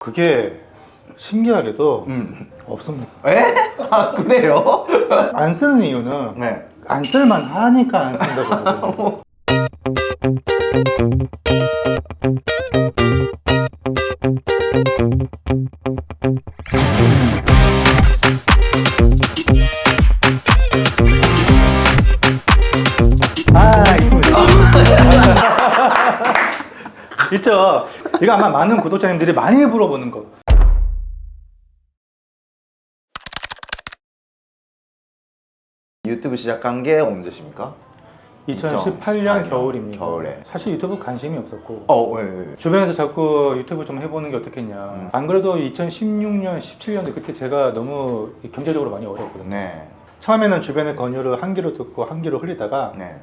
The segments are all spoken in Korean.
그게 신기하게도 없습니다. 에? 아 그래요? 안 쓰는 이유는 네. 안 쓸만 하니까 안 쓴다고 보거든요. 있습니다. 있죠. 이거 아마 많은 구독자님들이 많이 물어보는 거. 유튜브 시작한 게 언제십니까? 2018년 겨울입니다. 겨울에. 사실 유튜브 관심이 없었고 왜? 주변에서 자꾸 유튜브 좀 해보는 게 어떻겠냐. 안 그래도 2016년, 17년도 그때 제가 너무 경제적으로 많이 어려웠거든요. 네. 처음에는 주변의 권유를 한 귀로 듣고 한 귀로 흘리다가 네.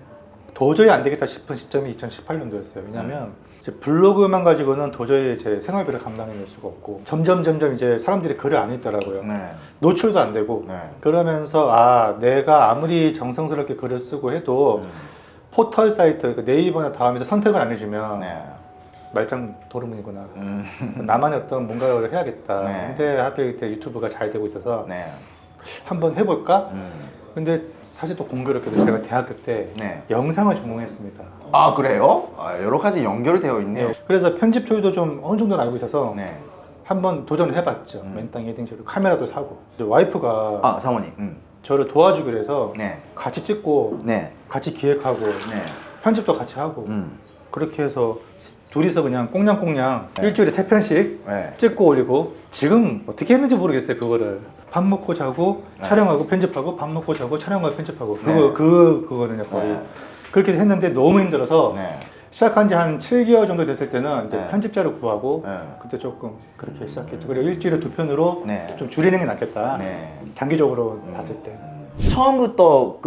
도저히 안 되겠다 싶은 시점이 2018년도였어요. 왜냐면 이제 블로그만 가지고는 도저히 제 생활비를 감당해낼 수가 없고 점점 이제 사람들이 글을 안 읽더라고요. 네. 노출도 안 되고 네. 그러면서 내가 아무리 정성스럽게 글을 쓰고 해도 포털 사이트 그 네이버나 다음에서 선택을 안 해주면 네. 말짱 도루묵이구나. 나만의 어떤 뭔가를 해야겠다. 네. 근데 하필 그때 유튜브가 잘 되고 있어서 네. 한번 해볼까? 근데 사실 또 공교롭게도 제가 대학교 때 네. 영상을 전공했습니다. 아 그래요? 여러 가지 연결되어 있네요. 그래서 편집 툴도 좀 어느 정도는 알고 있어서 네. 한번 도전을 해봤죠. 맨땅 헤딩지로 카메라도 사고. 이제 와이프가 사모님. 저를 도와주기로 해서 네. 같이 찍고 네. 같이 기획하고 네. 편집도 같이 하고 음. 그렇게 해서 둘이서 그냥 꽁냥꽁냥 네. 일주일에 3편씩 네. 찍고 올리고 지금 어떻게 했는지 모르겠어요. 그거를 밥 먹고 자고 네. 촬영하고 편집하고 밥 먹고 자고 촬영하고 편집하고 네. 그거는요 거의 네. 그렇게 했는데 너무 힘들어서 네. 시작한 지 한 7개월 정도 됐을 때는 이제 네. 편집자를 구하고 네. 그때 조금 그렇게 시작했죠. 그리고 일주일에 2편으로 네. 좀 줄이는 게 낫겠다. 네. 장기적으로 봤을 때. 처음부터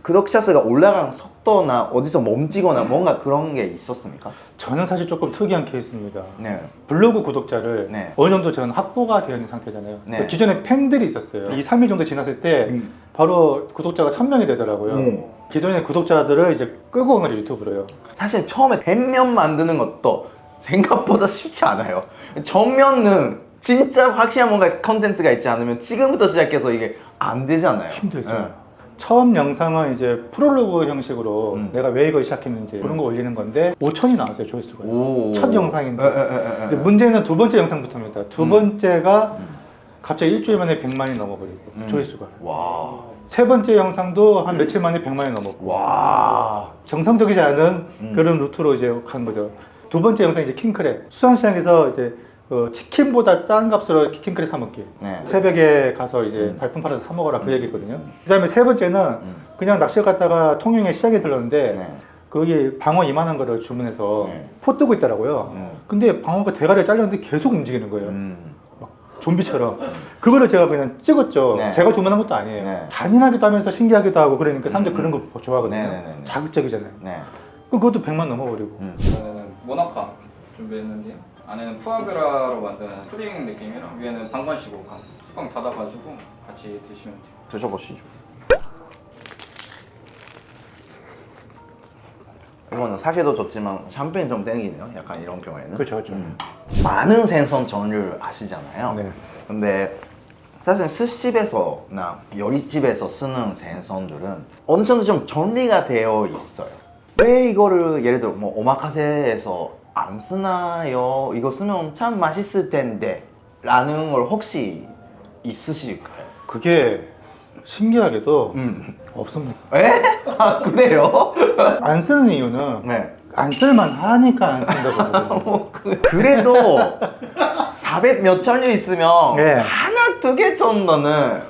구독자 수가 올라가는 속도나 어디서 멈추거나 뭔가 그런 게 있었습니까? 저는 사실 조금 특이한 케이스입니다. 네. 블로그 구독자를 네. 어느 정도 저는 확보가 되어 있는 상태잖아요. 네. 그 기존에 팬들이 있었어요. 2, 3일 정도 지났을 때 바로 구독자가 1000명이 되더라고요. 기존의 구독자들을 이제 끄고 온 거죠, 유튜브로요. 사실 처음에 대면 만드는 것도 생각보다 쉽지 않아요. 정면은 진짜 확실한 뭔가 컨텐츠가 있지 않으면 지금부터 시작해서 이게 안 되잖아요. 힘들죠. 네. 처음 영상은 이제 프롤로그 형식으로 내가 왜 이걸 시작했는지 그런 거 올리는 건데 5천이 나왔어요, 조회수가. 오. 첫 영상인데. 근데 에. 문제는 두 번째 영상부터입니다. 두 번째가 갑자기 일주일 만에 100만이 넘어버리고 조회수가. 와. 세 번째 영상도 한 며칠 만에 100만이 넘었고. 와. 정상적이지 않은 그런 루트로 이제 간 거죠. 두 번째 영상 이제 킹크랩. 수산시장에서 이제 치킨보다 싼 값으로 킹크랩 사 먹기. 네. 새벽에 가서 이제 발품 팔아서 사 먹어라 그 얘기거든요. 그다음에 세 번째는 그냥 낚시 갔다가 통영에 시장에 들렀는데 네. 거기 방어 이만한 거를 주문해서 네. 포 뜨고 있더라고요. 근데 방어가 대가리를 잘렸는데 계속 움직이는 거예요. 좀비처럼. 그거를 제가 그냥 찍었죠. 네. 제가 주문한 것도 아니에요. 네. 잔인하기도 하면서 신기하기도 하고 그러니까 사람들 그런 거 좋아하거든요. 네네네네. 자극적이잖아요. 네. 그럼 그것도 100만 넘어버리고. 저는 모나카 준비했는데 안에는 푸아그라로 만든 푸딩 느낌이랑 위에는 방건식으로 뚜껑 닫아가지고 같이 드시면 돼요. 드셔보시죠. 이거는 사계도 좋지만 샴페인 좀 땡기네요. 약간 이런 경우에는. 그렇죠, 그렇죠. 많은 생선 종류를 아시잖아요. 네. 근데 사실 스시집에서나 요리집에서 쓰는 생선들은 어느 정도 좀 정리가 되어 있어요. 왜 이거를 예를 들어 뭐 오마카세에서 안 쓰나요? 이거 쓰면 참 맛있을 텐데 라는 걸 혹시 있으실까요? 그게 신기하게도 없습니다. 에? 아 그래요? 안 쓰는 이유는 네. 안 쓸만 하니까 안 쓴다고 보거든요. 그래도 400 몇 천류 있으면 네. 하나 두 개 정도는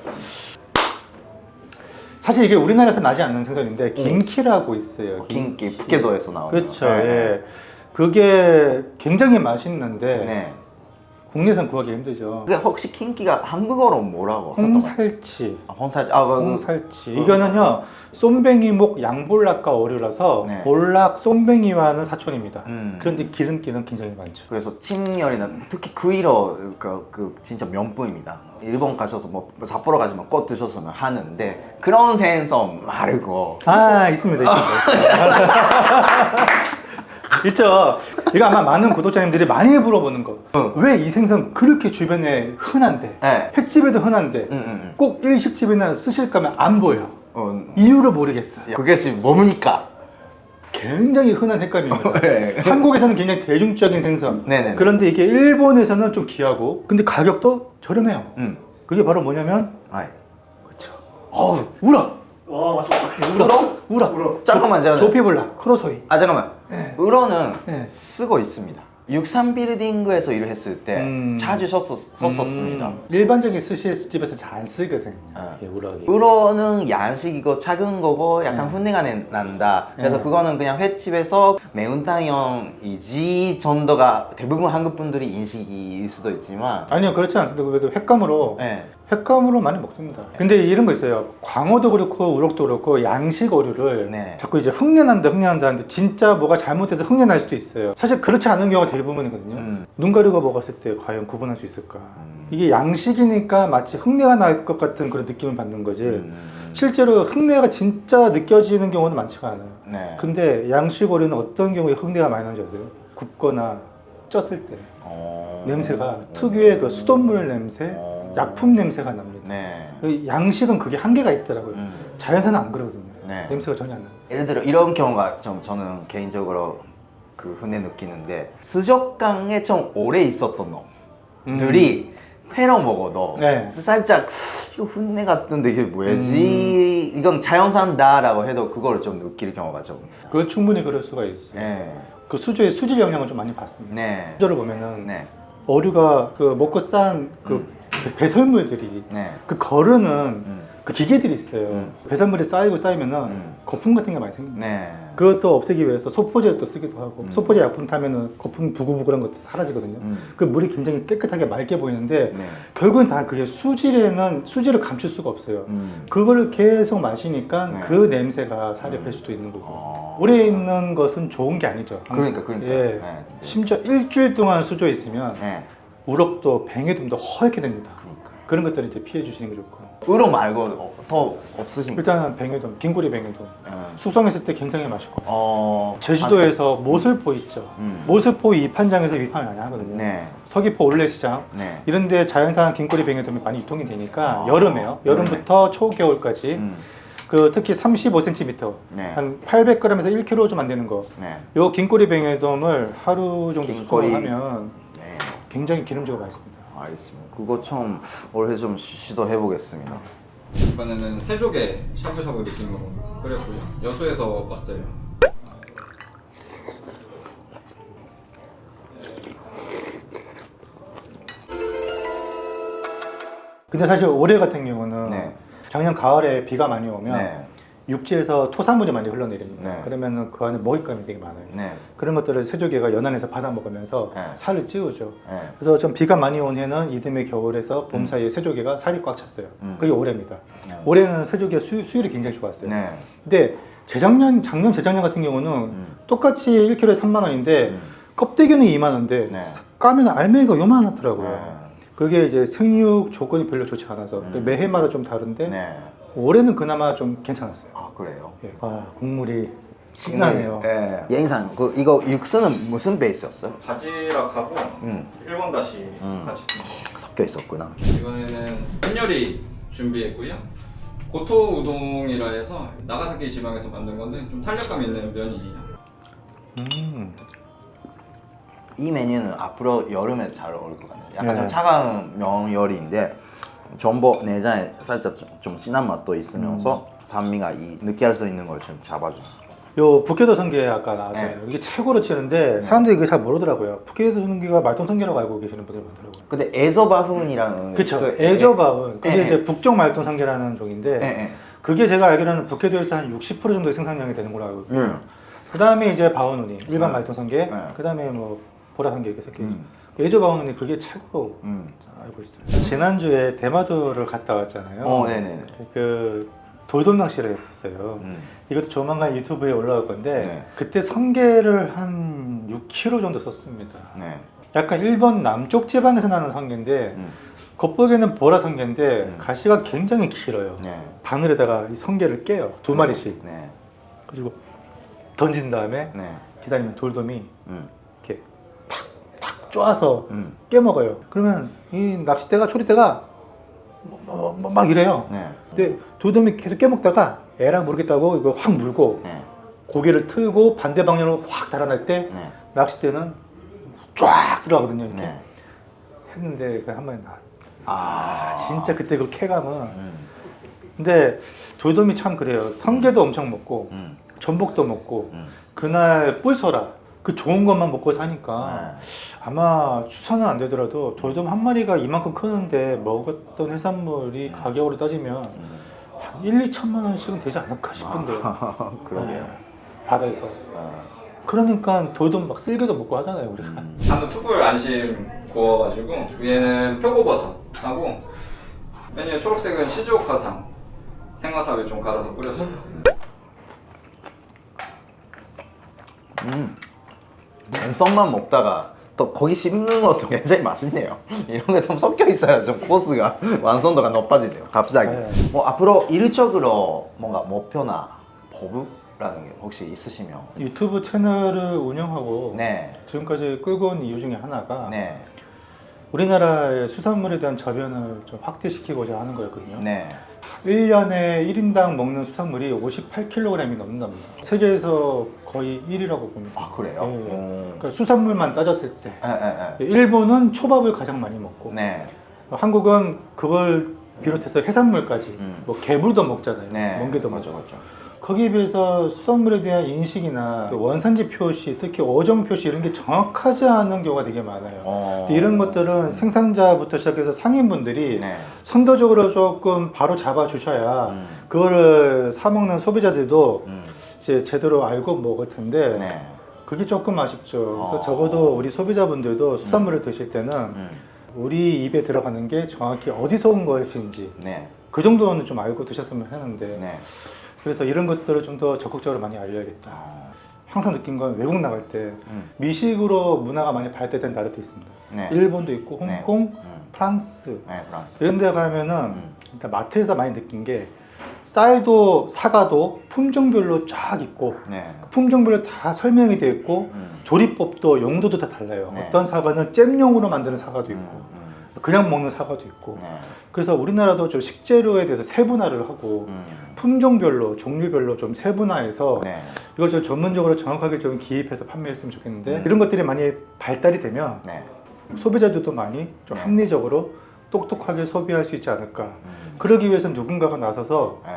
사실 이게 우리나라에서 나지 않는 생선인데 긴키라고 있어요. 긴기 푸케도에서 나오는 그렇죠. 거. 예. 그게 굉장히 맛있는데 네. 국내에선 구하기 힘들죠. 그게 혹시 킹키가 한국어로 뭐라고 썼던 거예요? 홍살치. 홍살치. 홍살치. 이거는요 쏨뱅이목 양볼락과 어류라서 네. 볼락 쏨뱅이와는 사촌입니다. 음. 그런데 기름기는 굉장히 많죠. 그래서 칭열이나 특히 구이로 그 진짜 명품입니다. 일본 가셔서 뭐 삿포로 가시면 꼭 드셨으면 하는데 그런 생선 말고 있습니다. 있죠. 이거 아마 많은 구독자님들이 많이 물어보는 거. 왜 이 생선 그렇게 주변에 흔한데, 네. 횟집에도 흔한데, 꼭 일식집이나 스시집 가면 안 보여. 이유를 모르겠어요. 그것이 뭡니까? 굉장히 흔한 횟감입니다. 네. 한국에서는 굉장히 대중적인 생선. 네네네. 그런데 이게 일본에서는 좀 귀하고, 근데 가격도 저렴해요. 그게 바로 뭐냐면, 아이. 그렇죠. 우럭. 와 맞췄다. 우럭. 잠깐만 조피블라, 크로소이. 잠깐만. 네. 우로는 네. 쓰고 있습니다. 63빌딩구에서 일을 했을 때 자주 썼었습니다. 일반적인 스시집에서 잘 안 쓰거든요. 아. 이게 우럭이. 우로는 양식이고 작은 거고 약간 훈내가 난다. 그래서 네. 그거는 그냥 횟집에서 매운탕용이지 정도가 대부분 한국 분들이 인식일 수도 있지만 아니요, 그렇지 않습니다. 그래도 횟감으로 네. 횟감으로 많이 먹습니다. 근데 이런 거 있어요. 광어도 그렇고 우럭도 그렇고 양식 어류를 네. 자꾸 이제 흉내난다 하는데 진짜 뭐가 잘못돼서 흉내 날 수도 있어요. 사실 그렇지 않은 경우가 대부분이거든요. 눈 가리고 먹었을 때 과연 구분할 수 있을까? 이게 양식이니까 마치 흉내가 날 것 같은 그런 느낌을 받는 거지. 실제로 흉내가 진짜 느껴지는 경우는 많지가 않아요. 네. 근데 양식 어류는 어떤 경우에 흉내가 많이 나는지 아세요? 굽거나 쪘을 때 냄새가 특유의 그 수돗물 냄새, 약품 냄새가 납니다. 네. 그 양식은 그게 한계가 있더라고요. 자연산은 안 그러거든요. 네. 냄새가 전혀 안 나요. 예를 들어 이런 경우가 좀 저는 개인적으로 그 흔해 느끼는데 수족관에 좀 오래 있었던 놈들이 회로 먹어도 네. 살짝 이거 훈내 같은데 이게 뭐지? 이건 자연산다라고 해도 그거를 좀 느낄 경우가 좀. 그건 충분히 그럴 수가 있어요. 네. 그 수조의 수질 영향을 좀 많이 받습니다. 네. 수조를 보면은 네. 어류가 그 먹고 싼 그 배설물들이 네. 그 거르는 그 기계들이 있어요. 배설물이 쌓이면은 거품 같은 게 많이 생깁니다. 네. 그것도 없애기 위해서 소포제를 또 쓰기도 하고 소포제 약품 타면은 거품 부글부글한 것도 사라지거든요. 그 물이 굉장히 깨끗하게 맑게 보이는데 네. 결국엔 다 그게 수질을 감출 수가 없어요. 그거를 계속 마시니까 네. 그 냄새가 살에 뵐 수도 있는 거고 오래 있는 것은 좋은 게 아니죠. 그러니까. 예. 네. 심지어 일주일 동안 수조에 있으면 네. 우럭도 뱅에돔도 허옇게 됩니다. 그러니까. 그런 것들을 이제 피해 주시는 게 좋고. 우럭 말고 더 없으신가요? 일단은 뱅에돔, 긴꼬리 뱅에돔. 숙성했을 때 굉장히 맛있고. 어. 제주도에서 모슬포 있죠. 모슬포 이판장에서 위판을 많이 하거든요. 네. 서귀포 올레시장 네. 이런데 자연산 긴꼬리 뱅에돔이 많이 유통이 되니까 여름에요. 여름부터 초겨울까지 그 특히 35cm 네. 한 800g에서 1kg 좀 안 되는 거. 네. 요 긴꼬리 뱅에돔을 하루 정도 긴꼬리. 숙성하면 네. 굉장히 기름지고 맛있습니다. 알겠습니다. 그거 좀 올해 좀 시도해 보겠습니다. 이번에는 새조개 샤브샤브 느낌으로 끓였고요. 여수에서 왔어요. 근데 사실 올해 같은 경우는 네. 작년 가을에 비가 많이 오면 네. 육지에서 토산물이 많이 흘러내립니다. 네. 그러면 그 안에 먹잇감이 되게 많아요. 네. 그런 것들을 새조개가 연안에서 받아 먹으면서 네. 살을 찌우죠. 네. 그래서 좀 비가 많이 온 해는 이듬해 겨울에서 봄 사이에 새조개가 살이 꽉 찼어요. 그게 올해입니다. 올해는 새조개 수율이 굉장히 좋았어요. 네. 근데 작년, 재작년 같은 경우는 똑같이 1kg에 3만 원인데 껍데기는 2만 원인데 네. 까면 알맹이가 요만하더라고요. 네. 그게 이제 생육 조건이 별로 좋지 않아서 매해마다 좀 다른데 네. 올해는 그나마 좀 괜찮았어요. 아 그래요? 예. 아, 국물이 진하네요. 네. 예인상 이거 육수는 무슨 베이스였어요? 바지락하고 일본 다시 같이 씁니다. 섞여 있었구나. 이번에는 면 요리 준비했고요. 고토 우동이라 해서 나가사키 지방에서 만든 건데 좀 탄력감 있는 면이에요. 이 메뉴는 앞으로 여름에 잘 어울릴 것 같네요. 약간 네. 좀 차가운 면 요리인데 전복 내장에 살짝 좀 진한 맛도 있으면서 산미가 이 느끼할 수 있는 걸 좀 잡아줘요. 요 북해도 성게 아까 나왔잖아요. 네. 이게 최고로 치는데 사람들이 이게 잘 모르더라고요. 북해도 성게가 말똥 성게라고 알고 계시는 분들이 많더라고요. 근데 에조바훈이라는 그쵸. 그 에조바운. 그게 네. 이제 북쪽 말똥 성게라는 종인데 네. 그게 제가 알기로는 북해도에서 한 60% 정도의 생산량이 되는 걸로 알고 있고요. 그 다음에 이제 바오누니, 일반 말똥 성게, 그 다음에 뭐 보라 성게 이렇게 섞여 있죠. 에조 바오누니 그게 최고로 알고 있어요. 지난주에 대마도를 갔다 왔잖아요. 네네. 그 돌돔 낚시를 했었어요. 이것도 조만간 유튜브에 올라올 건데 네. 그때 성게를 한 6kg 정도 썼습니다. 네. 약간 일본 남쪽 지방에서 나는 성게인데 겉보기에는 보라 성게인데 가시가 굉장히 길어요. 네. 바늘에다가 이 성게를 깨요. 2마리씩. 네. 그리고 던진 다음에 네. 기다리면 돌돔이 음. 이렇게 탁탁 쪼아서 음. 깨먹어요. 그러면 이 낚싯대가 초리대가 막 이래요. 네. 근데 돌돔이 계속 깨먹다가 에라 모르겠다고 이거 확 물고 네. 고개를 틀고 반대 방향으로 확 달아날 때 네. 낚싯대는 쫙 들어가거든요. 이렇게 네. 했는데 그 한 마리 나왔어. 아, 진짜 그때 그 쾌감은. 음. 근데 돌돔이 참 그래요. 성게도 엄청 먹고 전복도 먹고 그날 뿔소라 그 좋은 것만 먹고 사니까 아마 추산은 안 되더라도 돌돔 한 마리가 이만큼 크는데 먹었던 해산물이 가격으로 따지면 한 1, 2천만 원씩은 되지 않을까 싶은데요. 그러게요. 네, 바다에서. 그러니까 돌돔 막 쓸개도 먹고 하잖아요 우리가. 단도 투불 안심 구워가지고 위에는 표고버섯하고 맨 위에 초록색은 시즈오카상 생와사비 좀 갈아서 뿌렸어요. 랜선만 먹다가 또 거기 씹는 것도 굉장히 맛있네요. 이런 게 좀 섞여 있어야 좀 코스가 완성도가 높아지네요. 갑자기. 네. 뭐 앞으로 일적으로 뭔가 목표나 포부라는 게 혹시 있으시면? 유튜브 채널을 운영하고 네. 지금까지 끌고 온 이유 중에 하나가 네. 우리나라의 수산물에 대한 저변을 좀 확대시키고자 하는 거였거든요. 네. 1년에 1인당 먹는 수산물이 58kg이 넘는답니다. 세계에서 거의 1위라고 봅니다. 아 그래요? 예. 그러니까 수산물만 따졌을 때 예. 일본은 초밥을 가장 많이 먹고 네. 한국은 그걸 비롯해서 해산물까지 뭐 개불도 먹잖아요. 네. 멍게도 맞죠, 먹고. 맞죠. 거기에 비해서 수산물에 대한 인식이나 그 원산지 표시, 특히 어종 표시 이런 게 정확하지 않은 경우가 되게 많아요. 근데 이런 것들은 생산자부터 시작해서 상인분들이 네. 선도적으로 조금 바로 잡아 주셔야 그거를 사 먹는 소비자들도 이제 제대로 알고 먹을 텐데 네. 그게 조금 아쉽죠. 그래서 적어도 우리 소비자분들도 수산물을 드실 때는 우리 입에 들어가는 게 정확히 어디서 온 것인지 네. 그 정도는 좀 알고 드셨으면 하는데 네. 그래서 이런 것들을 좀 더 적극적으로 많이 알려야겠다. 항상 느낀 건 외국 나갈 때 미식으로 문화가 많이 발달된 나라도 있습니다. 네. 일본도 있고 홍콩, 프랑스 네, 프랑스. 이런 데 가면은 일단 마트에서 많이 느낀 게 쌀도 사과도 품종별로 쫙 있고 네. 그 품종별로 다 설명이 되어 있고 조리법도 용도도 다 달라요. 네. 어떤 사과는 잼용으로 만드는 사과도 있고 그냥 먹는 사과도 있고 네. 그래서 우리나라도 좀 식재료에 대해서 세분화를 하고 품종별로 종류별로 좀 세분화해서 네. 이걸 좀 전문적으로 정확하게 좀 기입해서 판매했으면 좋겠는데 이런 것들이 많이 발달이 되면 네. 소비자들도 많이 좀 합리적으로 똑똑하게 소비할 수 있지 않을까. 그러기 위해서 누군가가 나서서 네.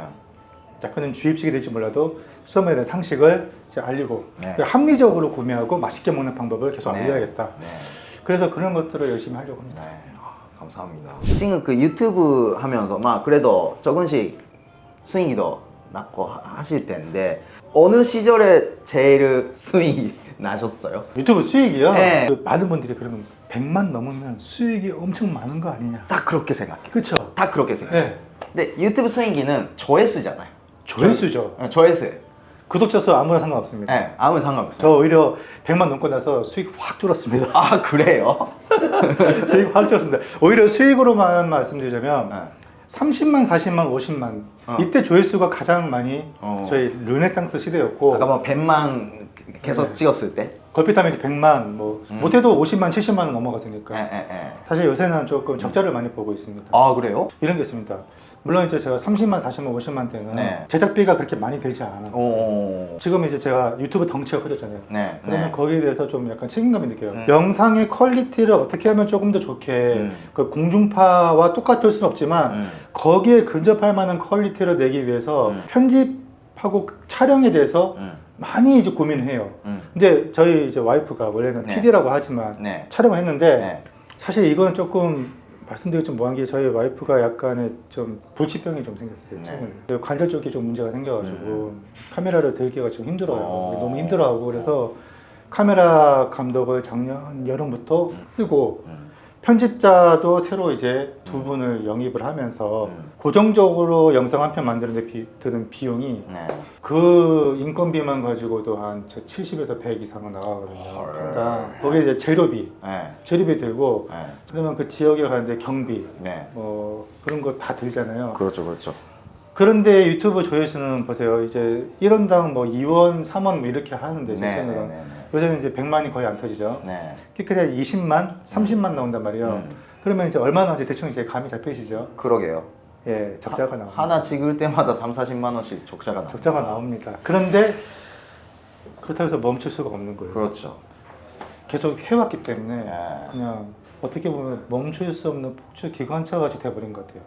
약간은 주입식이 될지 몰라도 수산물에 대한 상식을 이제 알리고 네. 합리적으로 구매하고 맛있게 먹는 방법을 계속 네. 알려야겠다. 네. 그래서 그런 것들을 열심히 하려고 합니다. 네. 아, 감사합니다. 지금 그 유튜브 하면서 막 그래도 조금씩 수익도 났고 하실 텐데 어느 시절에 제일 수익이 나셨어요? 유튜브 수익이요? 네. 그 많은 분들이 그러면 100만 넘으면 수익이 엄청 많은 거 아니냐. 딱 그렇게 생각해요. 그렇죠? 다 그렇게 생각해요. 네. 근데 유튜브 수익이는 조회수잖아요. 조회수죠. 네, 조회수. 구독자 수 아무나 상관없습니다. 네, 아무 상관없어요. 저 오히려 100만 넘고 나서 수익 확 줄었습니다. 아 그래요? 수익 확 줄었습니다. 오히려 수익으로만 말씀드리자면 네. 30만, 40만, 50만 이때 조회수가 가장 많이 저희 르네상스 시대였고 아까 뭐 100만 계속 네. 찍었을 때? 걸핏하면 100만, 뭐 못해도 50만, 70만은 넘어갔으니까 예. 사실 요새는 조금 적자를 많이 보고 있습니다. 아 그래요? 이런 게 있습니다. 물론 이제 제가 30만, 40만, 50만 때는 네. 제작비가 그렇게 많이 들지 않아요. 오. 지금 이제 제가 유튜브 덩치가 커졌잖아요. 네. 그러면 거기에 대해서 좀 약간 책임감이 느껴요. 영상의 퀄리티를 어떻게 하면 조금 더 좋게 그 공중파와 똑같을 수는 없지만 거기에 근접할 만한 퀄리티를 내기 위해서 편집하고 촬영에 대해서 많이 이제 고민을 해요. 근데 저희 이제 와이프가 원래는 네. PD라고 하지만 네. 촬영을 했는데 네. 사실 이거는 조금 말씀드리기 좀 뭐한 게 저희 와이프가 약간의 좀 불치병이 좀 생겼어요. 최근에 관절 쪽에 좀 문제가 생겨가지고 카메라를 들기가 좀 힘들어요. 너무 힘들어하고 그래서 카메라 감독을 작년 여름부터 쓰고 편집자도 새로 이제 두 분을 영입을 하면서 고정적으로 영상 한 편 만드는데 드는 비용이 네. 그 인건비만 가지고도 한 70에서 100 이상은 나가거든요. 그러니까 거기에 이제 재료비 들고 네. 그러면 그 지역에 가는데 경비 네. 뭐 그런 거 다 들잖아요. 그렇죠, 그렇죠. 그런데 유튜브 조회수는 보세요. 이제 1원당 뭐 2원, 3원 뭐 이렇게 하는데 제 채널은 요새는 이제 100만이 거의 안 터지죠. 네. 티켓에 20만, 30만 나온단 말이에요. 그러면 이제 얼마 나오는지 대충 이제 감이 잡히시죠. 그러게요. 예, 적자가 나옵니다. 하나 찍을 때마다 3, 40만 원씩 적자가 나. 적자가 나옵니다. 그런데 그렇다고 해서 멈출 수가 없는 거예요. 그렇죠. 계속 해왔기 때문에 네. 그냥 어떻게 보면 멈출 수 없는 폭주 기관차 같이 돼버린 것 같아요.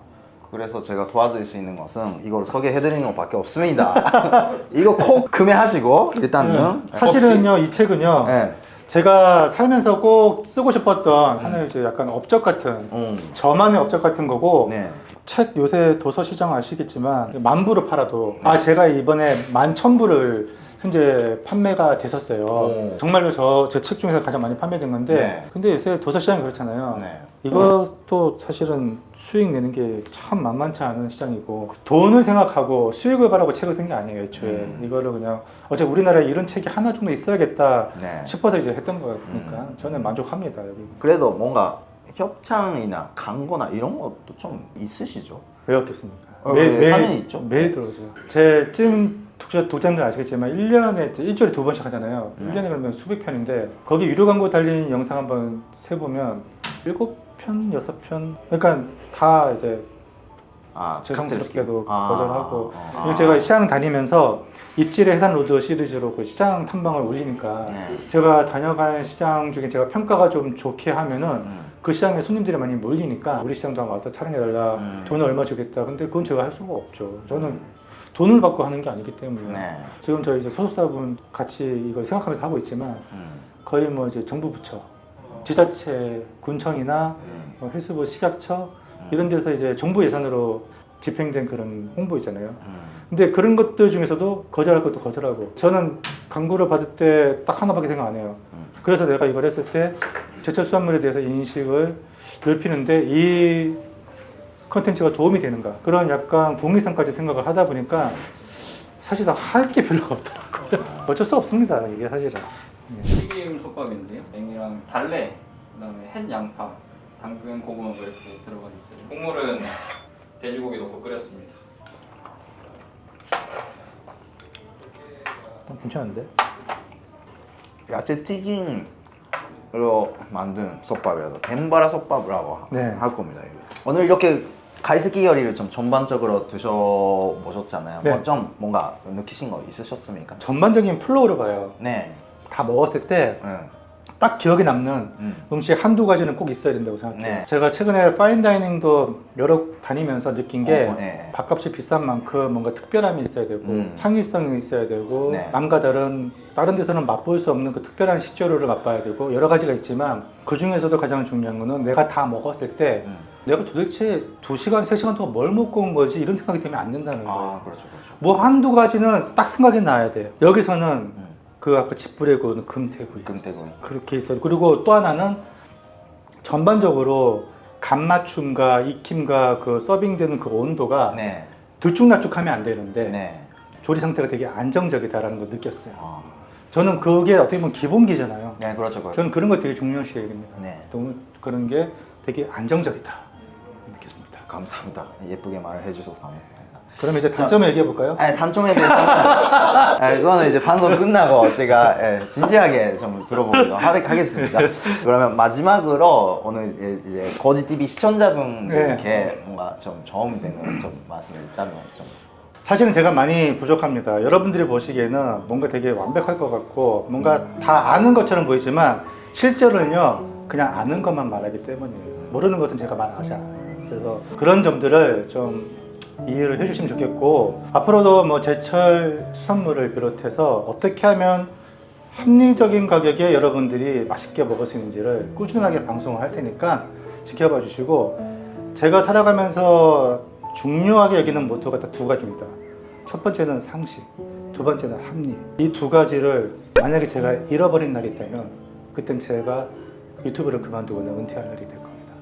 그래서 제가 도와드릴 수 있는 것은 이걸 소개해드리는 것밖에 없습니다. 이거 꼭 구매하시고 일단은 사실은요, 이 책은요, 네. 제가 살면서 꼭 쓰고 싶었던 하나의 이제 약간 업적 같은 저만의 업적 같은 거고 네. 책 요새 도서 시장 아시겠지만 10,000부를 팔아도 제가 이번에 11,000부를 현재 판매가 됐었어요. 오. 정말로 제 책 중에서 가장 많이 판매된 건데 네. 근데 요새 도서 시장이 그렇잖아요. 네. 이것도 사실은 수익 내는 게 참 만만치 않은 시장이고 돈을 생각하고 수익을 바라고 책을 쓴 게 아니에요 애초에. 이거를 그냥 어차피 우리나라에 이런 책이 하나 정도 있어야겠다 네. 싶어서 이제 했던 거니까 저는 만족합니다. 여기. 그래도 뭔가 협찬이나 광고나 이런 것도 좀 있으시죠? 왜 없겠습니까? 당연히 있죠. 매일 들어오죠. 제 찜 독자님들 아시겠지만 1년에 일주일에 2번씩 하잖아요. 1년에 그러면 수백 편인데 거기 유료 광고 달린 영상 한번 세보면 7편, 6편 그러니까 다 이제 죄송스럽게도 거절하고 이거 제가 시장 다니면서 입질의 해산 로드 시리즈로 그 시장 탐방을 올리니까 제가 다녀간 시장 중에 제가 평가가 좀 좋게 하면은 그 시장에 손님들이 많이 몰리니까 우리 시장도 한번 와서 촬영해달라 돈을 얼마 주겠다. 근데 그건 제가 할 수가 없죠. 저는 돈을 받고 하는 게 아니기 때문에 지금 저희 이제 소속사분 같이 이걸 생각하면서 하고 있지만 거의 뭐 이제 정부 부처, 지자체, 군청이나 해수부, 식약처 이런 데서 이제 정부 예산으로 집행된 그런 홍보 있잖아요. 근데 그런 것들 중에서도 거절할 것도 거절하고 저는 광고를 받을 때 딱 하나밖에 생각 안 해요. 그래서 내가 이걸 했을 때 제철 수산물에 대해서 인식을 넓히는데 이 컨텐츠가 도움이 되는가 그런 약간 공익성까지 생각을 하다 보니까 사실상 할 게 별로 없더라고요. 어쩔 수 없습니다 이게 사실은. 튀김 솥밥인데요. 냉이랑 달래, 그다음에 햇 양파, 당근, 고구마 이렇게 들어가 있어요. 국물은 돼지고기 넣고 끓였습니다. 괜찮은데? 야채 튀김으로 만든 솥밥이라서 덴바라 솥밥이라고 할 겁니다. 이거. 오늘 이렇게 가이스키 요리를 좀 전반적으로 드셔보셨잖아요. 네. 뭐 좀 뭔가 느끼신 거 있으셨습니까? 전반적인 플로우를 봐요. 네. 다 먹었을 때 딱 기억에 남는 음식 한두 가지는 꼭 있어야 된다고 생각해요. 네. 제가 최근에 파인다이닝도 여러 다니면서 느낀 게 네. 밥값이 비싼 만큼 뭔가 특별함이 있어야 되고 향기성이 있어야 되고 네. 남과 다른 데서는 맛볼 수 없는 그 특별한 식재료를 맛봐야 되고 여러 가지가 있지만 그 중에서도 가장 중요한 거는 내가 다 먹었을 때 내가 도대체 2시간, 3시간 동안 뭘 먹고 온 거지 이런 생각이 들면 안 된다는 거예요. 그렇죠. 뭐 한두 가지는 딱 생각이 나야 돼요. 여기서는 그 아까 집불에 구운 금태구이 그렇게 있어요. 그리고 또 하나는 전반적으로 간맞춤과 익힘과 그 서빙되는 그 온도가 들쭉날쭉하면 안 되는데 조리 상태가 되게 안정적이다라는 걸 느꼈어요. 저는 그게 어떻게 보면 기본기잖아요. 네, 그렇죠. 저는 그런 거 되게 중요시 여깁니다. 네. 너무 그런 게 되게 안정적이다 느꼈습니다. 감사합니다. 예쁘게 말을 해주셔서 감사합니다. 그럼 이제 단점을 얘기해 볼까요? 단점에 대해서는 이거는 이제 방송 끝나고 제가 진지하게 좀 들어보기로 하겠습니다. 그러면 마지막으로 오늘 이제 거지TV 시청자분들께 뭔가 좀 도움이 되는 좀 말씀이 있다면 좀. 사실은 제가 많이 부족합니다. 여러분들이 보시기에는 뭔가 되게 완벽할 것 같고 뭔가 다 아는 것처럼 보이지만 실제로는요 그냥 아는 것만 말하기 때문이에요. 모르는 것은 제가 말하지 않아요. 그래서 그런 점들을 좀 이해를 해주시면 좋겠고 앞으로도 뭐 제철 수산물을 비롯해서 어떻게 하면 합리적인 가격에 여러분들이 맛있게 먹을 수 있는지를 꾸준하게 방송을 할 테니까 지켜봐 주시고 제가 살아가면서 중요하게 여기는 모토가 딱 두 가지입니다. 첫 번째는 상식, 두 번째는 합리. 이 두 가지를 만약에 제가 잃어버린 날이 있다면 그땐 제가 유튜브를 그만두거나 은퇴할 날이 될 겁니다.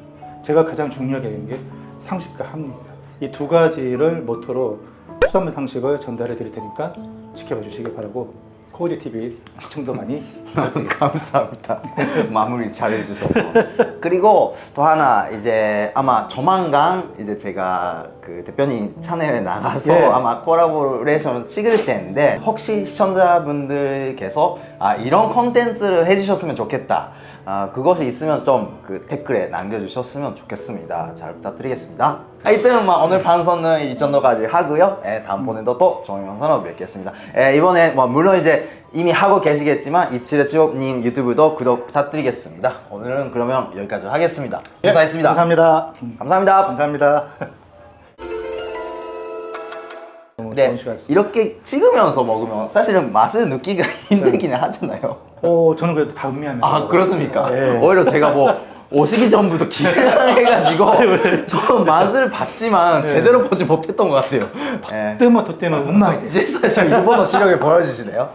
제가 가장 중요하게 여기는 게 상식과 합리입니다. 이 두 가지를 모토로 수산물 상식을 전달해 드릴 테니까 지켜봐 주시기 바라고 코지TV 시청도 많이 감사합니다. 마무리 잘해주셔서. 그리고 또 하나 이제 아마 조만간 이제 제가 그 대표님 채널에 나가서 예. 아마 콜라보레이션 찍을 텐데 혹시 시청자분들께서 이런 컨텐츠를 해주셨으면 좋겠다. 그것이 있으면 좀 그 댓글에 남겨주셨으면 좋겠습니다. 잘 부탁드리겠습니다. 하여튼 오늘 방송은 이 정도까지 하고요. 다음번에도 또 좋은 영상으로 뵙겠습니다. 이번에 물론 이제 이미 하고 계시겠지만 입질의지옥님 유튜브도 구독 부탁드리겠습니다. 오늘은 그러면 여기까지 하겠습니다. 감사했습니다. 감사합니다. 감사합니다. 감사합니다. 너무 네, 좋은 시간이었습니다. 이렇게 찍으면서 먹으면 사실은 맛을 느끼기가 힘들기는 하잖아요. 저는 그래도 다 음미합니다. 그렇습니까? 예. 오히려 제가 오시기 전부터 기대해가지고 좀 맛을 봤지만 제대로 보지 못했던 것 같아요. 뜨면 더 뜨면 음악이 돼. 진짜 저 일본어 실력을 보여주시네요.